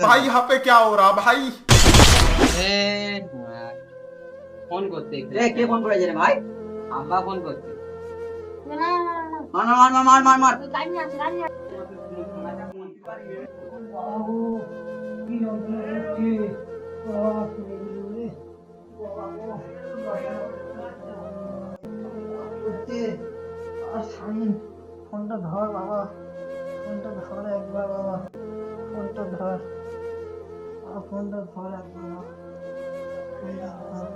भाई यहाँ पे क्या हो रहा भाई? ফোন করতে কে ফোন করেছে রে ভাই? আব্বা ফোন করতে মার মার মার মার মার মার। ফোনটা ধর বাবা, ফোনটা ধর একবার বাবা, ফোনটা ধর, ফোনটা ধর একবার, ফোনটা ধর।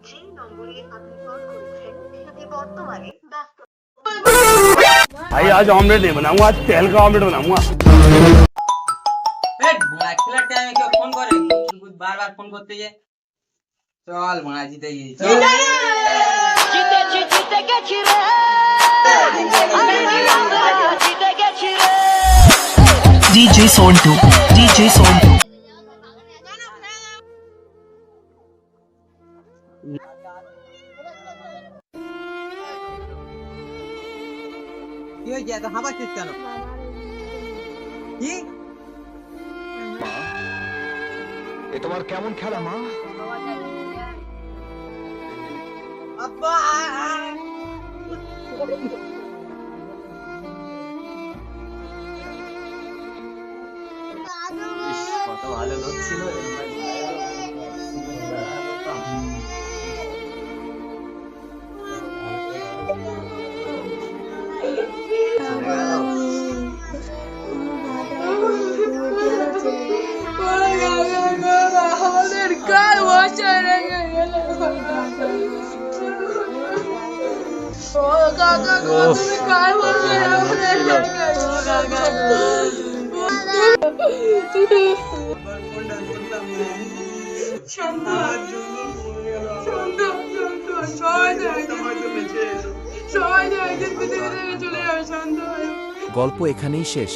যে নম্বরে আপনি কল করেছেন সেটি বর্তমানে ব্যস্ত। भाई आज ऑमलेट नहीं बनाऊंगा, आज तेल का ऑमलेट बनाऊंगा। খেলার টাইমে কেউ ফোন করে বারবার ফোন করতে যে চল মারা জিতে গেছি DJ Sontu, DJ Sontu. কি হয়েছে এত হাঁপাচ্ছিস কেন? কি এ তোমার কেমন খেলা মা? আব্বা কত ভালো লোক ছিল গল্প এখানেই শেষ।